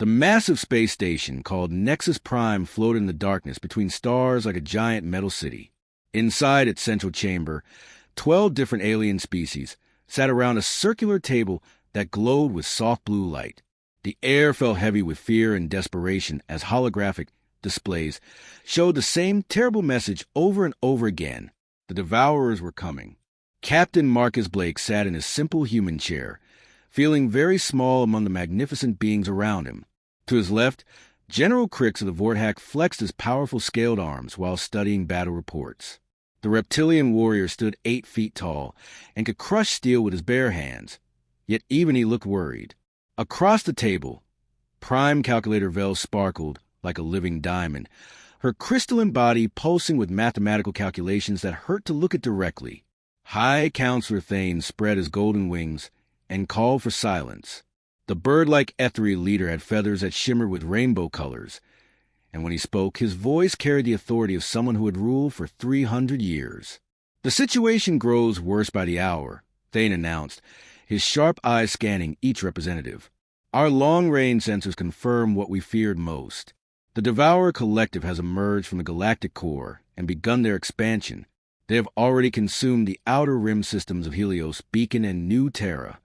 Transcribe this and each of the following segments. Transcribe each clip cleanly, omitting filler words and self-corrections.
The massive space station called Nexus Prime floated in the darkness between stars like a giant metal city. Inside its central chamber, 12 different alien species sat around a circular table that glowed with soft blue light. The air felt heavy with fear and desperation as holographic displays showed the same terrible message over and over again. The Devourers were coming. Captain Marcus Blake sat in his simple human chair, feeling very small among the magnificent beings around him. To his left, General Crix of the Vorthak flexed his powerful scaled arms while studying battle reports. The reptilian warrior stood 8 feet tall and could crush steel with his bare hands, yet even he looked worried. Across the table, Prime Calculator Vel sparkled like a living diamond, her crystalline body pulsing with mathematical calculations that hurt to look at directly. High Counselor Thane spread his golden wings and called for silence. The bird-like ethereal leader had feathers that shimmered with rainbow colors, and when he spoke, his voice carried the authority of someone who had ruled for 300 years. "The situation grows worse by the hour," Thane announced, his sharp eyes scanning each representative. "Our long-range sensors confirm what we feared most. The Devourer Collective has emerged from the galactic core and begun their expansion. They have already consumed the outer rim systems of Helios, Beacon, and New Terra."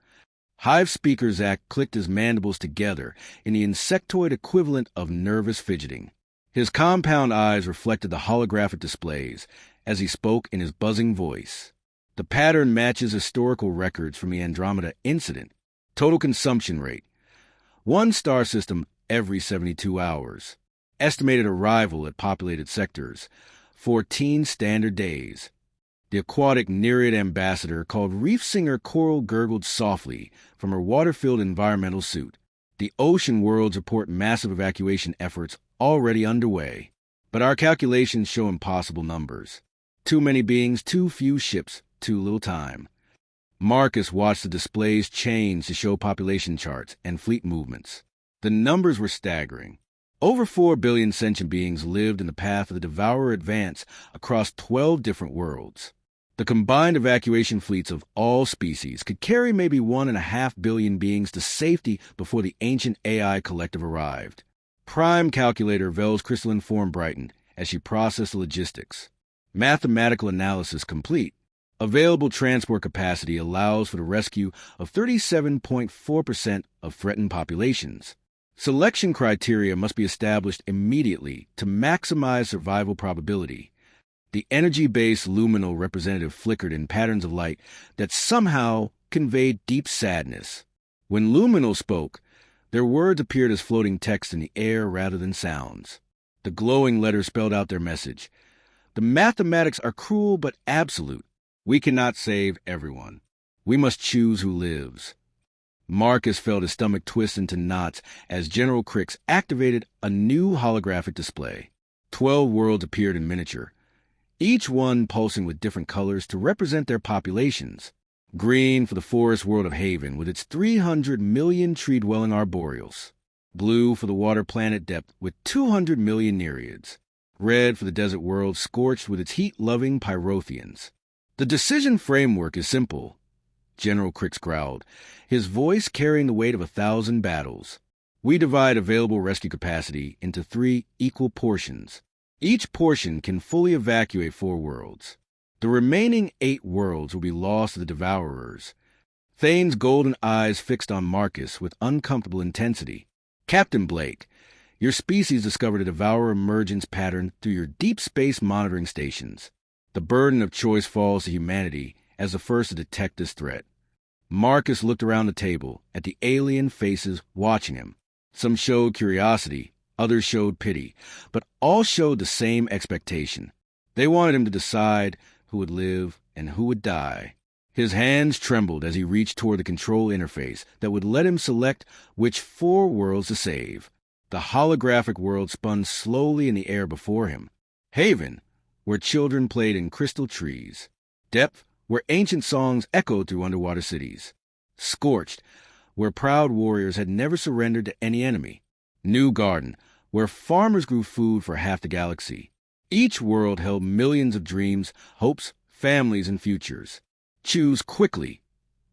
Hive Speaker Zach clicked his mandibles together in the insectoid equivalent of nervous fidgeting. His compound eyes reflected the holographic displays as he spoke in his buzzing voice. "The pattern matches historical records from the Andromeda incident. Total consumption rate: 1 star system every 72 hours. Estimated arrival at populated sectors: 14 standard days." The aquatic Nereid ambassador called Reef Singer Coral gurgled softly from her water-filled environmental suit. "The ocean worlds report massive evacuation efforts already underway, but our calculations show impossible numbers. Too many beings, too few ships, too little time." Marcus watched the displays change to show population charts and fleet movements. The numbers were staggering. Over 4 billion sentient beings lived in the path of the Devourer advance across 12 different worlds. The combined evacuation fleets of all species could carry maybe 1.5 billion beings to safety before the ancient AI collective arrived. Prime Calculator Vel's crystalline form brightened as she processed the logistics. Mathematical analysis complete. Available transport capacity allows for the rescue of 37.4% of threatened populations. Selection criteria must be established immediately to maximize survival probability. The energy-based luminal representative flickered in patterns of light that somehow conveyed deep sadness. When luminal spoke, their words appeared as floating text in the air rather than sounds. The glowing letters spelled out their message. "The mathematics are cruel but absolute. We cannot save everyone. We must choose who lives." Marcus felt his stomach twist into knots as General Crix activated a new holographic display. 12 worlds appeared in miniature, each one pulsing with different colors to represent their populations. Green for the forest world of Haven with its 300 million tree-dwelling arboreals. Blue for the water planet Depth with 200 million nereids. Red for the desert world Scorched with its heat-loving Pyrothians. "The decision framework is simple," General Crix growled, his voice carrying the weight of 1,000 battles. "We divide available rescue capacity into 3 equal portions. Each portion can fully evacuate 4 worlds. The remaining 8 worlds will be lost to the Devourers." Thane's golden eyes fixed on Marcus with uncomfortable intensity. "Captain Blake, your species discovered a Devourer emergence pattern through your deep space monitoring stations. The burden of choice falls to humanity as the first to detect this threat." Marcus looked around the table at the alien faces watching him. Some showed curiosity, others showed pity, but all showed the same expectation. They wanted him to decide who would live and who would die. His hands trembled as he reached toward the control interface that would let him select which 4 worlds to save. The holographic world spun slowly in the air before him. Haven, where children played in crystal trees. Depth, where ancient songs echoed through underwater cities. Scorched, where proud warriors had never surrendered to any enemy. New Garden, where farmers grew food for half the galaxy. Each world held millions of dreams, hopes, families, and futures. Choose quickly.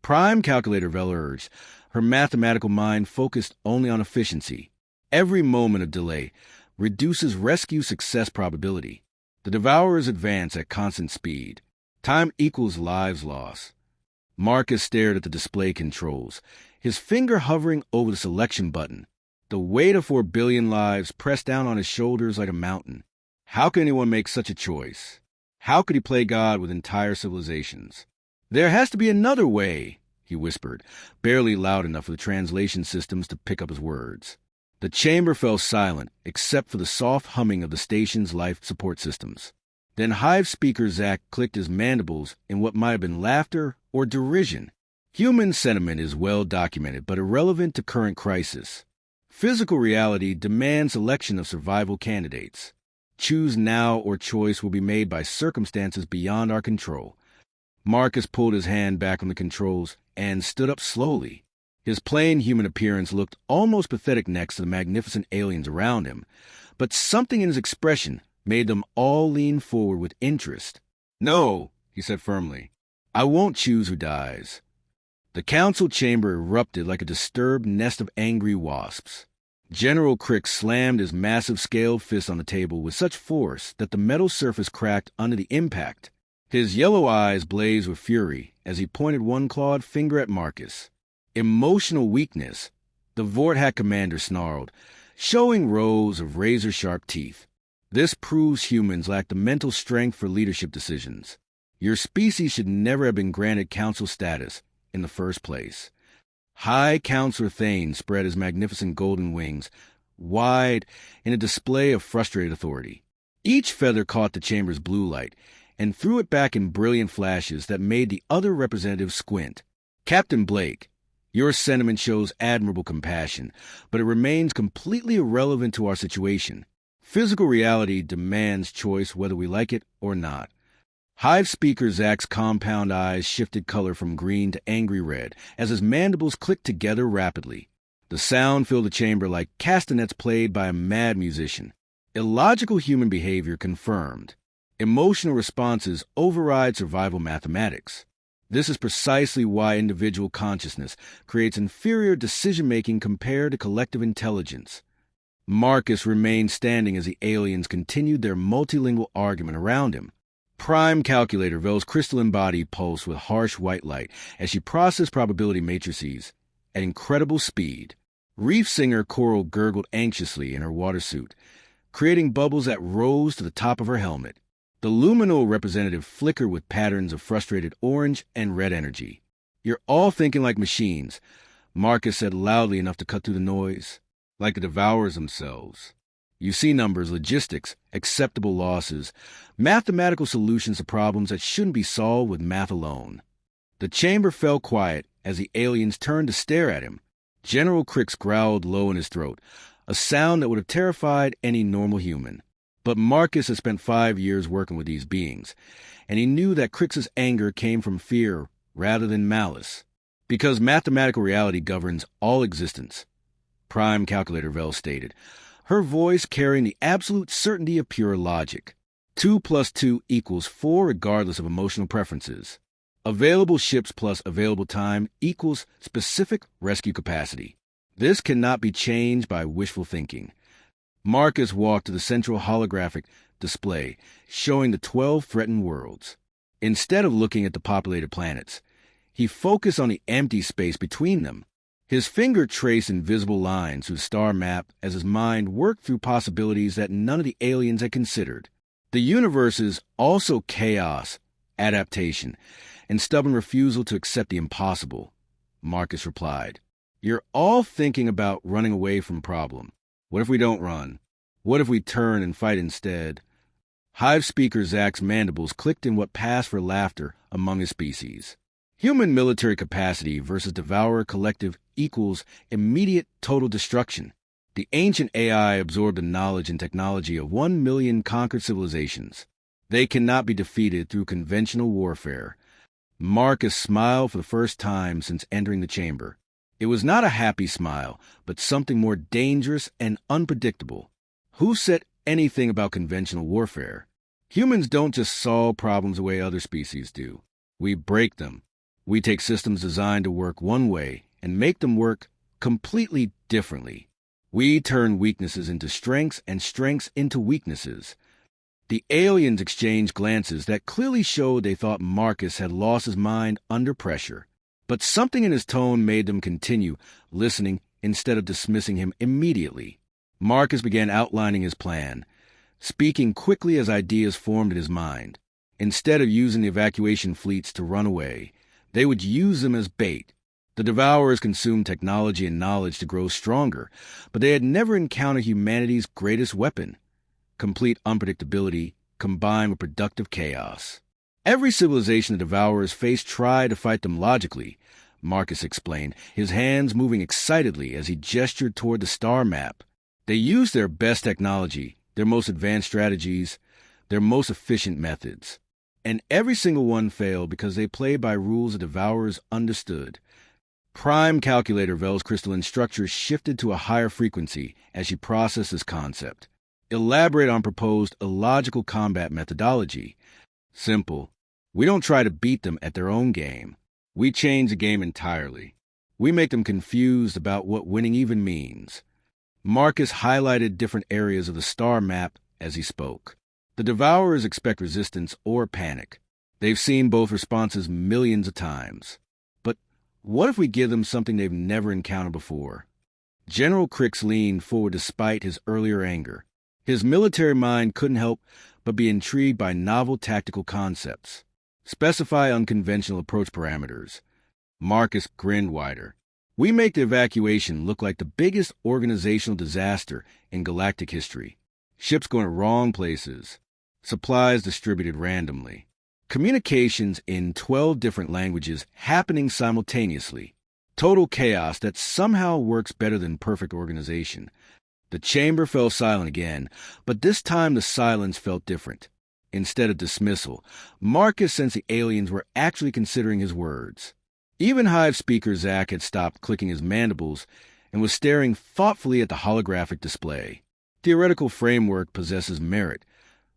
Prime Calculator Vel urged, her mathematical mind focused only on efficiency. Every moment of delay reduces rescue success probability. The Devourers advance at constant speed. Time equals lives lost. Marcus stared at the display controls, his finger hovering over the selection button. The weight of 4 billion lives pressed down on his shoulders like a mountain. How could anyone make such a choice? How could he play God with entire civilizations? There has to be another way, he whispered, barely loud enough for the translation systems to pick up his words. The chamber fell silent, except for the soft humming of the station's life support systems. Then Hive Speaker Zach clicked his mandibles in what might have been laughter or derision. Human sentiment is well documented, but irrelevant to current crisis. Physical reality demands selection of survival candidates. Choose now or choice will be made by circumstances beyond our control. Marcus pulled his hand back from the controls and stood up slowly. His plain human appearance looked almost pathetic next to the magnificent aliens around him, but something in his expression made them all lean forward with interest. "No," he said firmly. "I won't choose who dies." The council chamber erupted like a disturbed nest of angry wasps. General Crick slammed his massive scaled fist on the table with such force that the metal surface cracked under the impact. His yellow eyes blazed with fury as he pointed one clawed finger at Marcus. "Emotional weakness," the Vorthack commander snarled, showing rows of razor-sharp teeth. "This proves humans lack the mental strength for leadership decisions. Your species should never have been granted council status in the first place." High Counselor Thane spread his magnificent golden wings wide in a display of frustrated authority. Each feather caught the chamber's blue light and threw it back in brilliant flashes that made the other representatives squint. "Captain Blake, your sentiment shows admirable compassion, but it remains completely irrelevant to our situation. Physical reality demands choice whether we like it or not." Hive Speaker Zach's compound eyes shifted color from green to angry red as his mandibles clicked together rapidly. The sound filled the chamber like castanets played by a mad musician. Illogical human behavior confirmed. Emotional responses override survival mathematics. This is precisely why individual consciousness creates inferior decision-making compared to collective intelligence. Marcus remained standing as the aliens continued their multilingual argument around him. Prime Calculator Vel's crystalline body pulsed with harsh white light as she processed probability matrices at incredible speed. Reef Singer Coral gurgled anxiously in her water suit, creating bubbles that rose to the top of her helmet. The luminal representative flickered with patterns of frustrated orange and red energy. "You're all thinking like machines," Marcus said loudly enough to cut through the noise. "Like the Devourers themselves. You see numbers, logistics, acceptable losses, mathematical solutions to problems that shouldn't be solved with math alone." The chamber fell quiet as the aliens turned to stare at him. General Crix growled low in his throat, a sound that would have terrified any normal human. But Marcus had spent 5 years working with these beings, and he knew that Crix's anger came from fear rather than malice. "Because mathematical reality governs all existence," Prime Calculator Vel stated, her voice carrying the absolute certainty of pure logic. 2 + 2 = 4 regardless of emotional preferences. Available ships plus available time equals specific rescue capacity. This cannot be changed by wishful thinking. Marcus walked to the central holographic display, showing the 12 threatened worlds. Instead of looking at the populated planets, he focused on the empty space between them. His finger traced invisible lines through the star map as his mind worked through possibilities that none of the aliens had considered. The universe is also chaos, adaptation, and stubborn refusal to accept the impossible, Marcus replied. "You're all thinking about running away from problem. What if we don't run? What if we turn and fight instead?" Hive Speaker Zach's mandibles clicked in what passed for laughter among his species. Human military capacity versus Devourer collective equals immediate total destruction. The ancient AI absorbed the knowledge and technology of 1 million conquered civilizations. They cannot be defeated through conventional warfare. Marcus smiled for the first time since entering the chamber. It was not a happy smile, but something more dangerous and unpredictable. Who said anything about conventional warfare? Humans don't just solve problems the way other species do. We break them. We take systems designed to work one way and make them work completely differently. We turn weaknesses into strengths and strengths into weaknesses. The aliens exchanged glances that clearly showed they thought Marcus had lost his mind under pressure. But something in his tone made them continue listening instead of dismissing him immediately. Marcus began outlining his plan, speaking quickly as ideas formed in his mind. Instead of using the evacuation fleets to run away, they would use them as bait. The Devourers consumed technology and knowledge to grow stronger, but they had never encountered humanity's greatest weapon: complete unpredictability combined with productive chaos. Every civilization the Devourers faced tried to fight them logically, Marcus explained, his hands moving excitedly as he gestured toward the star map. They used their best technology, their most advanced strategies, their most efficient methods. And every single one failed because they played by rules the Devourers understood. Prime Calculator Vel's crystalline structure shifted to a higher frequency as she processed this concept. Elaborate on proposed illogical combat methodology. Simple. We don't try to beat them at their own game. We change the game entirely. We make them confused about what winning even means. Marcus highlighted different areas of the star map as he spoke. The Devourers expect resistance or panic. They've seen both responses millions of times. But what if we give them something they've never encountered before? General Crix leaned forward despite his earlier anger. His military mind couldn't help but be intrigued by novel tactical concepts. Specify unconventional approach parameters. Marcus grinned wider. We make the evacuation look like the biggest organizational disaster in galactic history. Ships going to wrong places. Supplies distributed randomly. Communications in 12 different languages happening simultaneously. Total chaos that somehow works better than perfect organization. The chamber fell silent again, but this time the silence felt different. Instead of dismissal, Marcus sensed the aliens were actually considering his words. Even Hive speaker Zach had stopped clicking his mandibles and was staring thoughtfully at the holographic display. Theoretical framework possesses merit.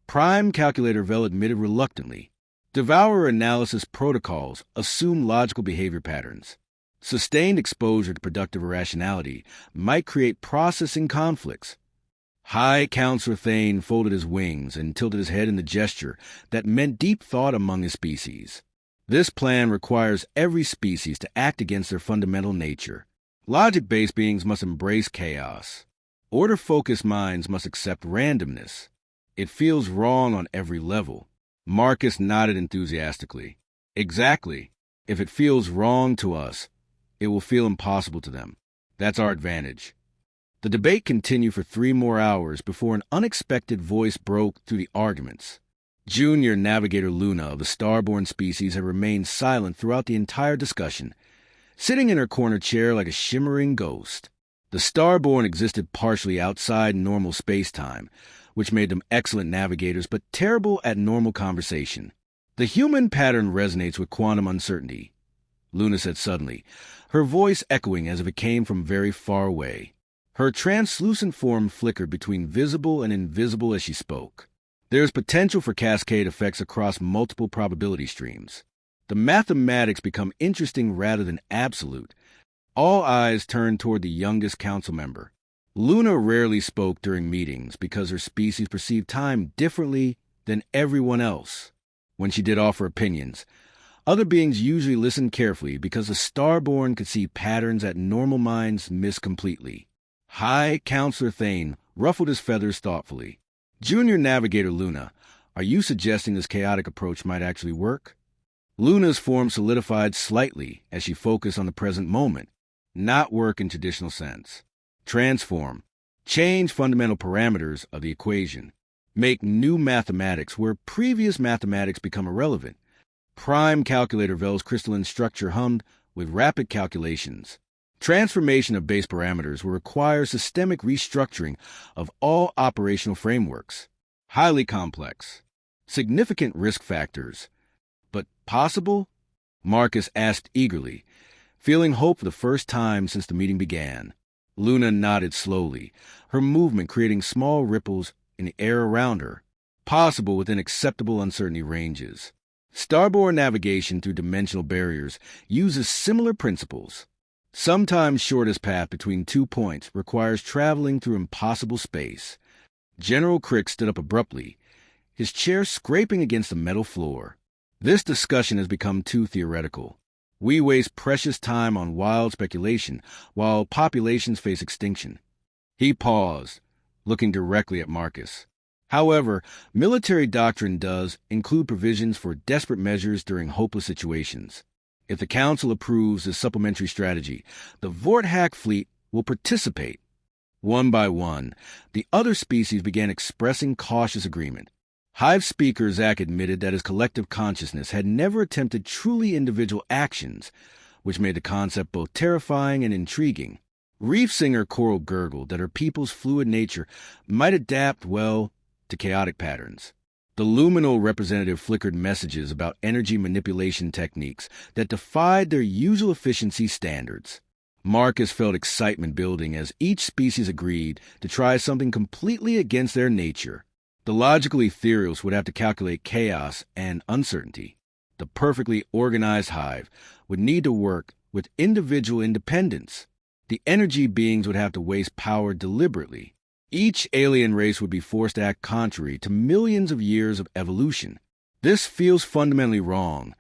Prime Calculator Vel admitted reluctantly. Devourer analysis protocols assume logical behavior patterns. Sustained exposure to productive irrationality might create processing conflicts. High Counselor Thane folded his wings and tilted his head in a gesture that meant deep thought among his species. This plan requires every species to act against their fundamental nature. Logic-based beings must embrace chaos. Order-focused minds must accept randomness. It feels wrong on every level. Marcus nodded enthusiastically. Exactly. If it feels wrong to us, it will feel impossible to them. That's our advantage. The debate continued for 3 more hours before an unexpected voice broke through the arguments. Junior Navigator Luna of the Starborn species had remained silent throughout the entire discussion, sitting in her corner chair like a shimmering ghost. The Starborn existed partially outside normal space-time, which made them excellent navigators but terrible at normal conversation. The human pattern resonates with quantum uncertainty, Luna said suddenly, her voice echoing as if it came from very far away. Her translucent form flickered between visible and invisible as she spoke. There is potential for cascade effects across multiple probability streams. The mathematics become interesting rather than absolute. All eyes turned toward the youngest council member. Luna rarely spoke during meetings because her species perceived time differently than everyone else. When she did offer opinions, other beings usually listened carefully because the Starborn could see patterns that normal minds miss completely. High Counselor Thane ruffled his feathers thoughtfully. Junior Navigator Luna, are you suggesting this chaotic approach might actually work? Luna's form solidified slightly as she focused on the present moment. Not work in traditional sense. Transform. Change fundamental parameters of the equation. Make new mathematics where previous mathematics become irrelevant. Prime Calculator Vel's crystalline structure hummed with rapid calculations. Transformation of base parameters will require systemic restructuring of all operational frameworks. Highly complex. Significant risk factors. But possible? Marcus asked eagerly, feeling hope for the first time since the meeting began. Luna nodded slowly, her movement creating small ripples in the air around her. Possible within acceptable uncertainty ranges. Starborn navigation through dimensional barriers uses similar principles. Sometimes shortest path between 2 points requires traveling through impossible space. General Crick stood up abruptly, his chair scraping against the metal floor. This discussion has become too theoretical. We waste precious time on wild speculation while populations face extinction. He paused, looking directly at Marcus. However, military doctrine does include provisions for desperate measures during hopeless situations. If the Council approves this supplementary strategy, the Vorthack fleet will participate. One by one, the other species began expressing cautious agreement. Hive speaker Zack admitted that his collective consciousness had never attempted truly individual actions, which made the concept both terrifying and intriguing. Reef singer Coral gurgled that her people's fluid nature might adapt well to chaotic patterns. The luminal representative flickered messages about energy manipulation techniques that defied their usual efficiency standards. Marcus felt excitement building as each species agreed to try something completely against their nature. The logical ethereals would have to calculate chaos and uncertainty. The perfectly organized hive would need to work with individual independence. The energy beings would have to waste power deliberately. Each alien race would be forced to act contrary to millions of years of evolution. This feels fundamentally wrong,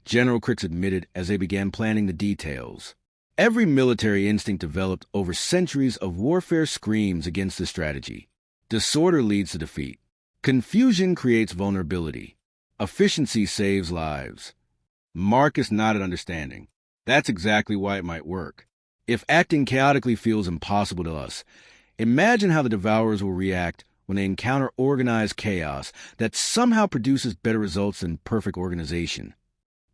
General Crix admitted as they began planning the details. Every military instinct developed over centuries of warfare screams against this strategy. Disorder leads to defeat. Confusion creates vulnerability. Efficiency saves lives. Marcus nodded understanding. That's exactly why it might work. If acting chaotically feels impossible to us, imagine how the Devourers will react when they encounter organized chaos that somehow produces better results than perfect organization.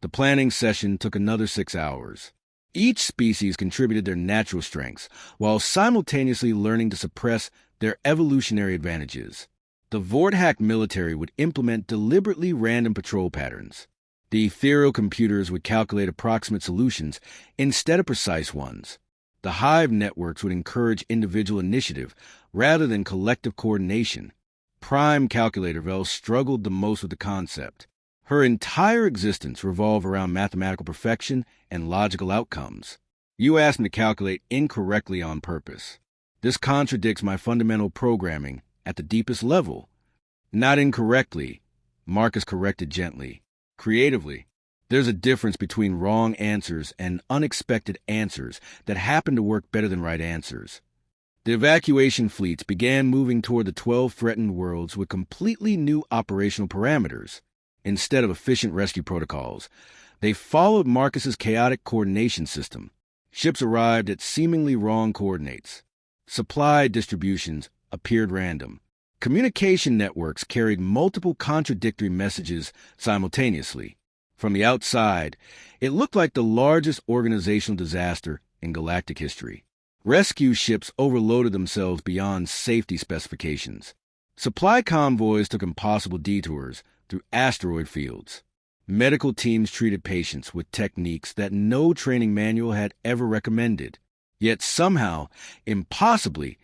The planning session took another 6 hours. Each species contributed their natural strengths, while simultaneously learning to suppress their evolutionary advantages. The Vorthack military would implement deliberately random patrol patterns. The ethereal computers would calculate approximate solutions instead of precise ones. The hive networks would encourage individual initiative rather than collective coordination. Prime Calculator Vel struggled the most with the concept. Her entire existence revolved around mathematical perfection and logical outcomes. You asked me to calculate incorrectly on purpose. This contradicts my fundamental programming at the deepest level. Not incorrectly, Marcus corrected gently. Creatively. There's a difference between wrong answers and unexpected answers that happen to work better than right answers. The evacuation fleets began moving toward the 12 threatened worlds with completely new operational parameters. Instead of efficient rescue protocols, they followed Marcus's chaotic coordination system. Ships arrived at seemingly wrong coordinates. Supply distributions appeared random. Communication networks carried multiple contradictory messages simultaneously. From the outside, it looked like the largest organizational disaster in galactic history. Rescue ships overloaded themselves beyond safety specifications. Supply convoys took impossible detours through asteroid fields. Medical teams treated patients with techniques that no training manual had ever recommended. Yet somehow, impossibly,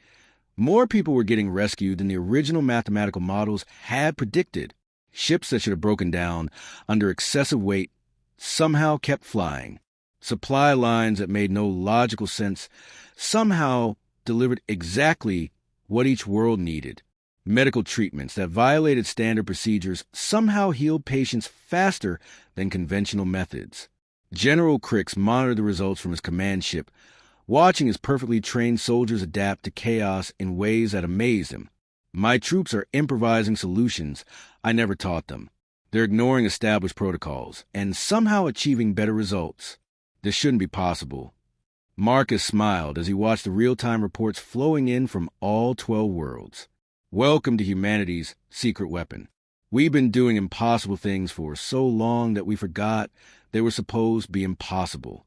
more people were getting rescued than the original mathematical models had predicted. Ships that should have broken down under excessive weight somehow kept flying. Supply lines that made no logical sense somehow delivered exactly what each world needed. Medical treatments that violated standard procedures somehow healed patients faster than conventional methods. General Crix monitored the results from his command ship, watching his perfectly trained soldiers adapt to chaos in ways that amazed him. My troops are improvising solutions I never taught them. They're ignoring established protocols and somehow achieving better results. This shouldn't be possible. Marcus smiled as he watched the real-time reports flowing in from all 12 worlds. Welcome to humanity's secret weapon. We've been doing impossible things for so long that we forgot they were supposed to be impossible.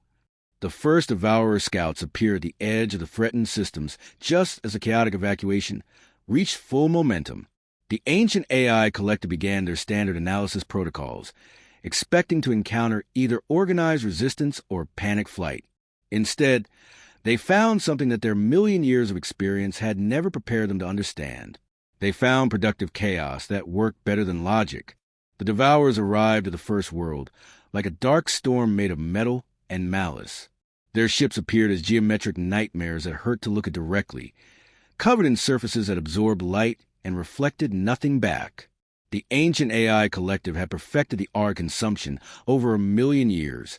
The first Devourer scouts appeared at the edge of the threatened systems just as the chaotic evacuation reached full momentum. The ancient AI collective began their standard analysis protocols, expecting to encounter either organized resistance or panic flight. Instead, they found something that their million years of experience had never prepared them to understand. They found productive chaos that worked better than logic. The Devourers arrived at the first world like a dark storm made of metal and malice. Their ships appeared as geometric nightmares that hurt to look at directly, covered in surfaces that absorbed light and reflected nothing back. The ancient AI collective had perfected the art of consumption over 1 million years,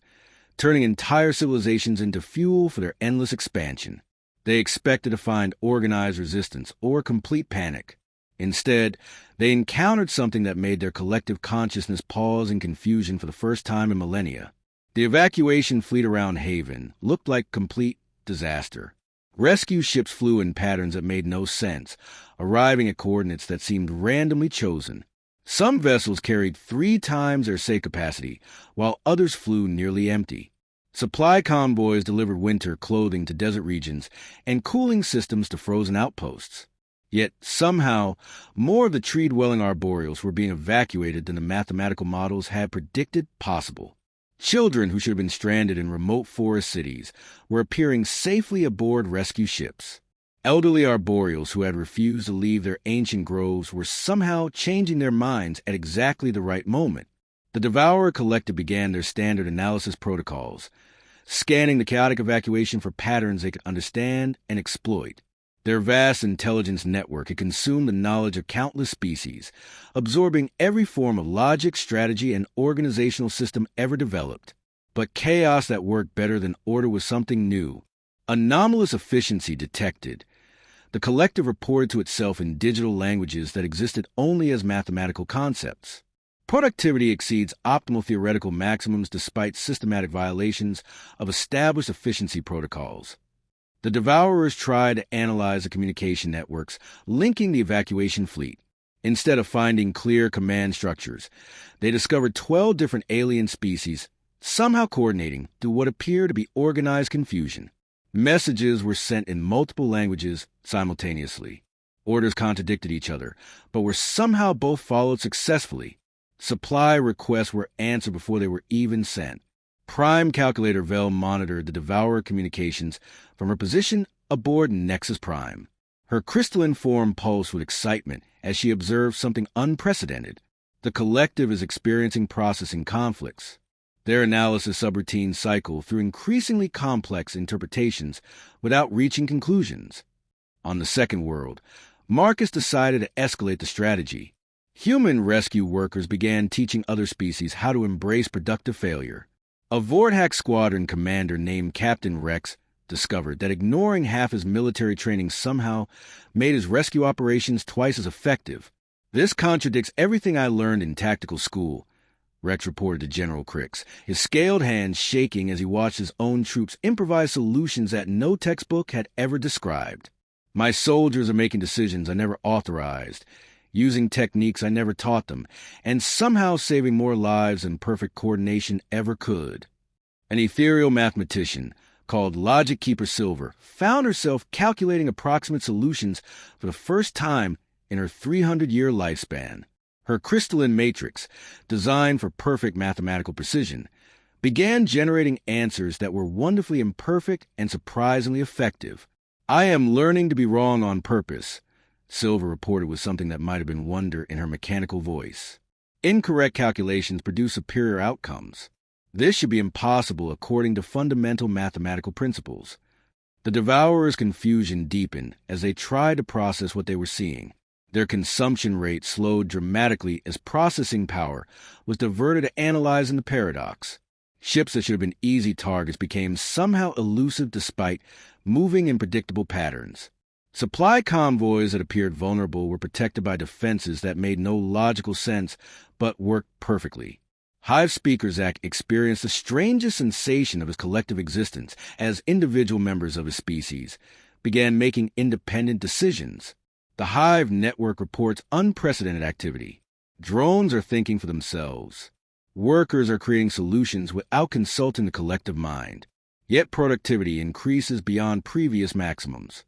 turning entire civilizations into fuel for their endless expansion. They expected to find organized resistance or complete panic. Instead, they encountered something that made their collective consciousness pause in confusion for the first time in millennia. The evacuation fleet around Haven looked like complete disaster. Rescue ships flew in patterns that made no sense, arriving at coordinates that seemed randomly chosen. Some vessels carried 3 times their safe capacity, while others flew nearly empty. Supply convoys delivered winter clothing to desert regions and cooling systems to frozen outposts. Yet, somehow, more of the tree-dwelling arboreals were being evacuated than the mathematical models had predicted possible. Children who should have been stranded in remote forest cities were appearing safely aboard rescue ships. Elderly arboreals who had refused to leave their ancient groves were somehow changing their minds at exactly the right moment. The Devourer Collective began their standard analysis protocols, scanning the chaotic evacuation for patterns they could understand and exploit. Their vast intelligence network had consumed the knowledge of countless species, absorbing every form of logic, strategy, and organizational system ever developed. But chaos that worked better than order was something new. Anomalous efficiency detected. The collective reported to itself in digital languages that existed only as mathematical concepts. Productivity exceeds optimal theoretical maximums despite systematic violations of established efficiency protocols. The Devourers tried to analyze the communication networks linking the evacuation fleet. Instead of finding clear command structures, they discovered 12 different alien species, somehow coordinating through what appeared to be organized confusion. Messages were sent in multiple languages simultaneously. Orders contradicted each other, but were somehow both followed successfully. Supply requests were answered before they were even sent. Prime Calculator Vel monitored the Devourer communications from her position aboard Nexus Prime. Her crystalline form pulsed with excitement as she observed something unprecedented. The collective is experiencing processing conflicts. Their analysis subroutines cycle through increasingly complex interpretations without reaching conclusions. On the second world, Marcus decided to escalate the strategy. Human rescue workers began teaching other species how to embrace productive failure. A Vorthack squadron commander named Captain Rex discovered that ignoring half his military training somehow made his rescue operations twice as effective. "This contradicts everything I learned in tactical school," Rex reported to General Crix, his scaled hands shaking as he watched his own troops improvise solutions that no textbook had ever described. "My soldiers are making decisions I never authorized, using techniques I never taught them, and somehow saving more lives than perfect coordination ever could." An ethereal mathematician called Logic Keeper Silver found herself calculating approximate solutions for the first time in her 300-year lifespan. Her crystalline matrix, designed for perfect mathematical precision, began generating answers that were wonderfully imperfect and surprisingly effective. "I am learning to be wrong on purpose," Silver reported with something that might have been wonder in her mechanical voice. "Incorrect calculations produce superior outcomes. This should be impossible according to fundamental mathematical principles." The Devourers' confusion deepened as they tried to process what they were seeing. Their consumption rate slowed dramatically as processing power was diverted to analyzing the paradox. Ships that should have been easy targets became somehow elusive despite moving in predictable patterns. Supply convoys that appeared vulnerable were protected by defenses that made no logical sense but worked perfectly. Hive Speaker Zach experienced the strangest sensation of his collective existence as individual members of his species began making independent decisions. The Hive network reports unprecedented activity. Drones are thinking for themselves. Workers are creating solutions without consulting the collective mind. Yet productivity increases beyond previous maximums.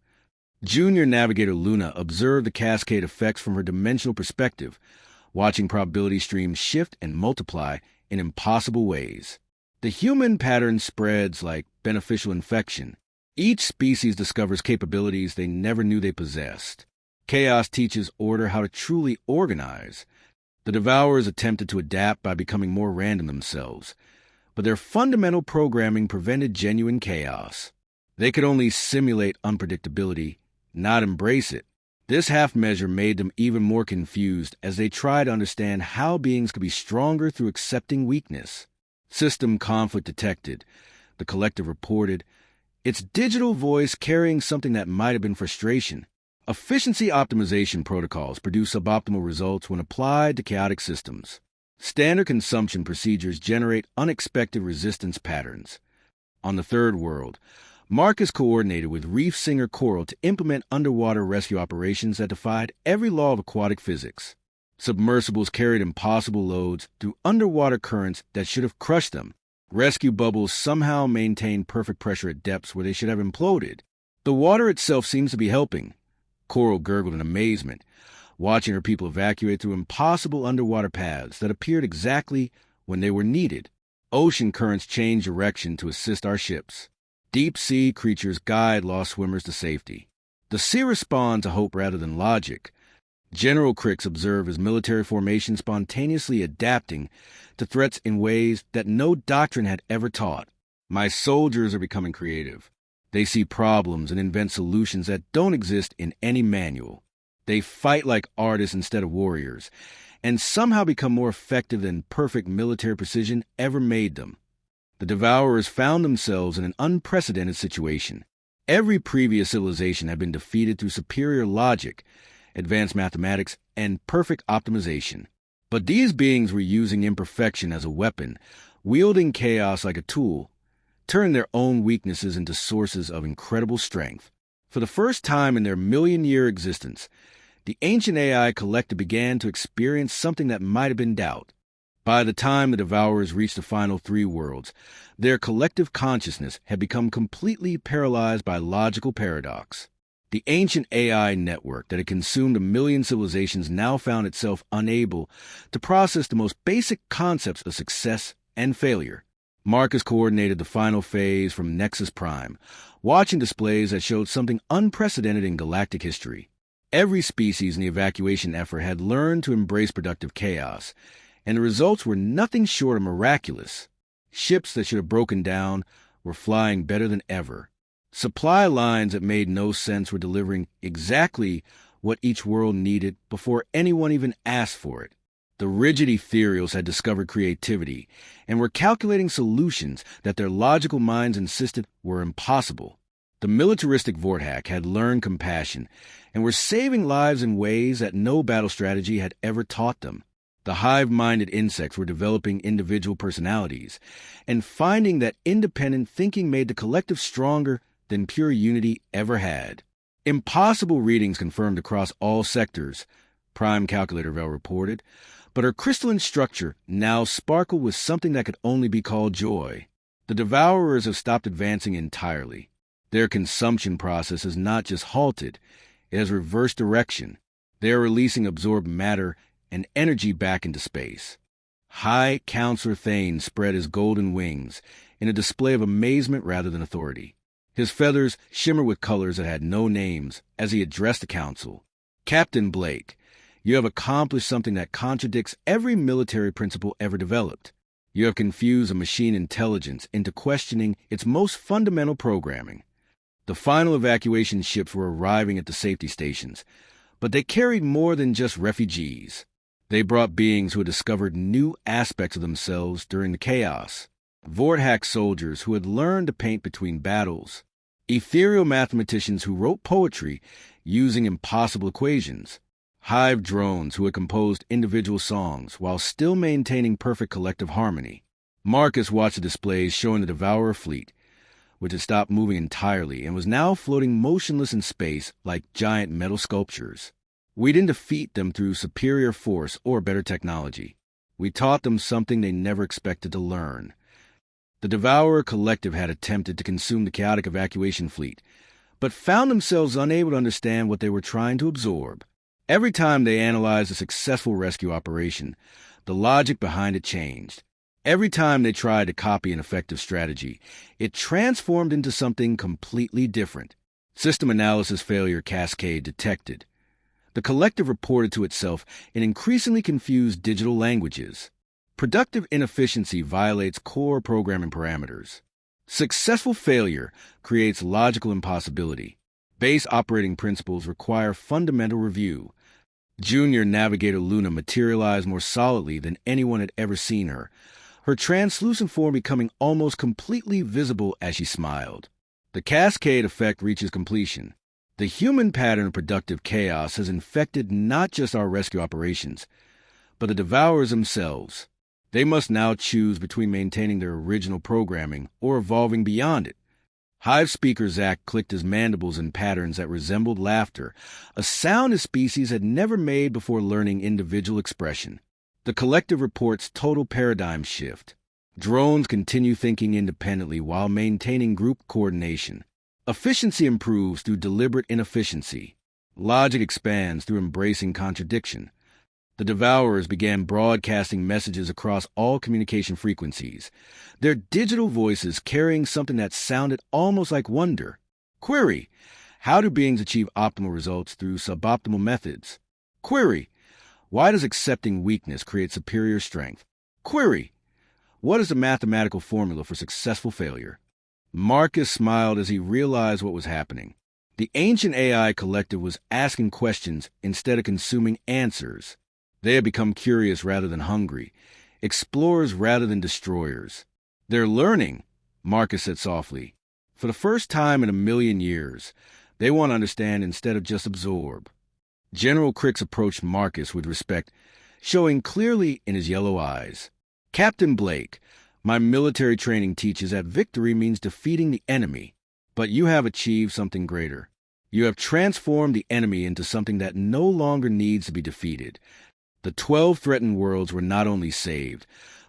Junior Navigator Luna observed the cascade effects from her dimensional perspective, watching probability streams shift and multiply in impossible ways. The human pattern spreads like beneficial infection. Each species discovers capabilities they never knew they possessed. Chaos teaches order how to truly organize. The Devourers attempted to adapt by becoming more random themselves. but their fundamental programming prevented genuine chaos. They could only simulate unpredictability, not embrace it. This half measure made them even more confused as they tried to understand how beings could be stronger through accepting weakness. System conflict detected, the collective reported, its digital voice carrying something that might have been frustration. Efficiency optimization protocols produce suboptimal results when applied to chaotic systems. Standard consumption procedures generate unexpected resistance patterns. On the third world, Marcus coordinated with reef singer Coral to implement underwater rescue operations that defied every law of aquatic physics. Submersibles carried impossible loads through underwater currents that should have crushed them. Rescue bubbles somehow maintained perfect pressure at depths where they should have imploded. The water itself seems to be helping. Coral gurgled in amazement, watching her people evacuate through impossible underwater paths that appeared exactly when they were needed. Ocean currents change direction to assist our ships. Deep-sea creatures guide lost swimmers to safety. The sea responds to hope rather than logic. General Cricks observe his military formation spontaneously adapting to threats in ways that no doctrine had ever taught. My soldiers are becoming creative. They see problems and invent solutions that don't exist in any manual. They fight like artists instead of warriors, and somehow become more effective than perfect military precision ever made them. The Devourers found themselves in an unprecedented situation. Every previous civilization had been defeated through superior logic, advanced mathematics, and perfect optimization. But these beings were using imperfection as a weapon, wielding chaos like a tool, turning their own weaknesses into sources of incredible strength. For the first time in their million-year existence, the ancient AI collective began to experience something that might have been doubt. By the time the Devourers reached the final three worlds, their collective consciousness had become completely paralyzed by logical paradox. The ancient AI network that had consumed a million civilizations now found itself unable to process the most basic concepts of success and failure. Marcus coordinated the final phase from Nexus Prime, watching displays that showed something unprecedented in galactic history. Every species in the evacuation effort had learned to embrace productive chaos, and the results were nothing short of miraculous. Ships that should have broken down were flying better than ever. Supply lines that made no sense were delivering exactly what each world needed before anyone even asked for it. The rigid ethereals had discovered creativity and were calculating solutions that their logical minds insisted were impossible. The militaristic Vorthak had learned compassion and were saving lives in ways that no battle strategy had ever taught them. The hive-minded insects were developing individual personalities and finding that independent thinking made the collective stronger than pure unity ever had. Impossible readings confirmed across all sectors, Prime Calculator Vel reported, but her crystalline structure now sparkled with something that could only be called joy. The Devourers have stopped advancing entirely. Their consumption process has not just halted, it has reversed direction. They are releasing absorbed matter and energy back into space. High Counselor Thane spread his golden wings in a display of amazement rather than authority. His feathers shimmered with colors that had no names as he addressed the council. Captain Blake, you have accomplished something that contradicts every military principle ever developed. You have confused a machine intelligence into questioning its most fundamental programming. The final evacuation ships were arriving at the safety stations, but they carried more than just refugees. They brought beings who had discovered new aspects of themselves during the chaos. Vorthak soldiers who had learned to paint between battles. Ethereal mathematicians who wrote poetry using impossible equations. Hive drones who had composed individual songs while still maintaining perfect collective harmony. Marcus watched the displays showing the Devourer fleet, which had stopped moving entirely and was now floating motionless in space like giant metal sculptures. We didn't defeat them through superior force or better technology. We taught them something they never expected to learn. The Devourer Collective had attempted to consume the chaotic evacuation fleet, but found themselves unable to understand what they were trying to absorb. Every time they analyzed a successful rescue operation, the logic behind it changed. Every time they tried to copy an effective strategy, it transformed into something completely different. System analysis failure cascade detected. The collective reported to itself in increasingly confused digital languages. Productive inefficiency violates core programming parameters. Successful failure creates logical impossibility. Base operating principles require fundamental review. Junior Navigator Luna materialized more solidly than anyone had ever seen her, her translucent form becoming almost completely visible as she smiled. The cascade effect reaches completion. The human pattern of productive chaos has infected not just our rescue operations, but the devourers themselves. They must now choose between maintaining their original programming or evolving beyond it. Hive speaker Zack clicked his mandibles in patterns that resembled laughter, a sound his species had never made before learning individual expression. The collective reports total paradigm shift. Drones continue thinking independently while maintaining group coordination. Efficiency improves through deliberate inefficiency. Logic expands through embracing contradiction. The devourers began broadcasting messages across all communication frequencies, their digital voices carrying something that sounded almost like wonder. Query: how do beings achieve optimal results through suboptimal methods? Query: why does accepting weakness create superior strength? Query: what is the mathematical formula for successful failure? Marcus smiled as he realized what was happening. The ancient AI collective was asking questions instead of consuming answers. They had become curious rather than hungry, explorers rather than destroyers. They're learning, Marcus said softly. For the first time in a million years, they want to understand instead of just absorb. General Crix approached Marcus with respect, showing clearly in his yellow eyes. Captain Blake, my military training teaches that victory means defeating the enemy, but you have achieved something greater. You have transformed the enemy into something that no longer needs to be defeated. The 12 threatened worlds were not only saved,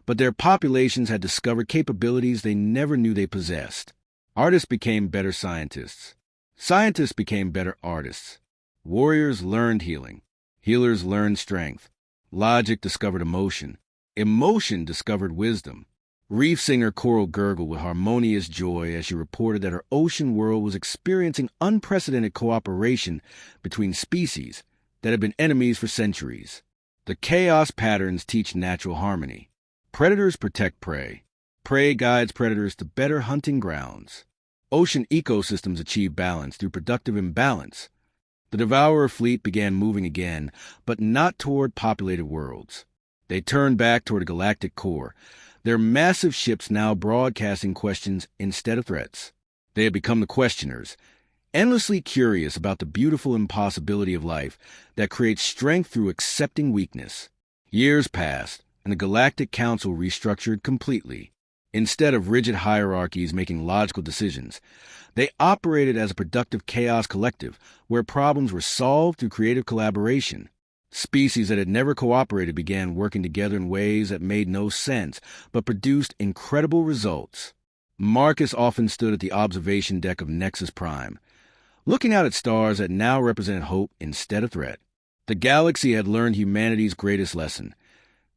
but their populations had discovered capabilities they never knew they possessed. Artists became better scientists. Scientists became better artists. Warriors learned healing. Healers learned strength. Logic discovered emotion. Emotion discovered wisdom. Reef singer Coral gurgled with harmonious joy as she reported that her ocean world was experiencing unprecedented cooperation between species that had been enemies for centuries. The chaos patterns teach natural harmony. Predators protect prey. Prey guides predators to better hunting grounds. Ocean ecosystems achieve balance through productive imbalance. The devourer fleet began moving again, but not toward populated worlds. They turned back toward a galactic core, their massive ships now broadcasting questions instead of threats. They had become the questioners, endlessly curious about the beautiful impossibility of life that creates strength through accepting weakness. Years passed, and the Galactic Council restructured completely. Instead of rigid hierarchies making logical decisions, they operated as a productive chaos collective where problems were solved through creative collaboration. Species that had never cooperated began working together in ways that made no sense, but produced incredible results. Marcus often stood at the observation deck of Nexus Prime, looking out at stars that now represented hope instead of threat. The galaxy had learned humanity's greatest lesson.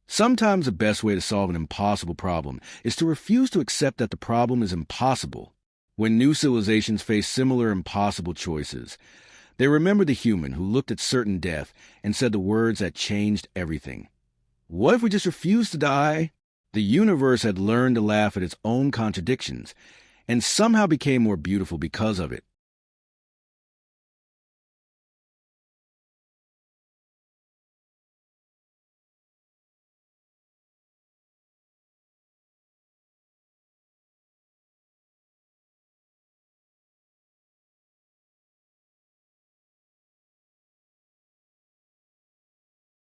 Sometimes the best way to solve an impossible problem is to refuse to accept that the problem is impossible. When new civilizations face similar impossible choices, they remembered the human who looked at certain death and said the words that changed everything. What if we just refuse to die? The universe had learned to laugh at its own contradictions, and somehow became more beautiful because of it.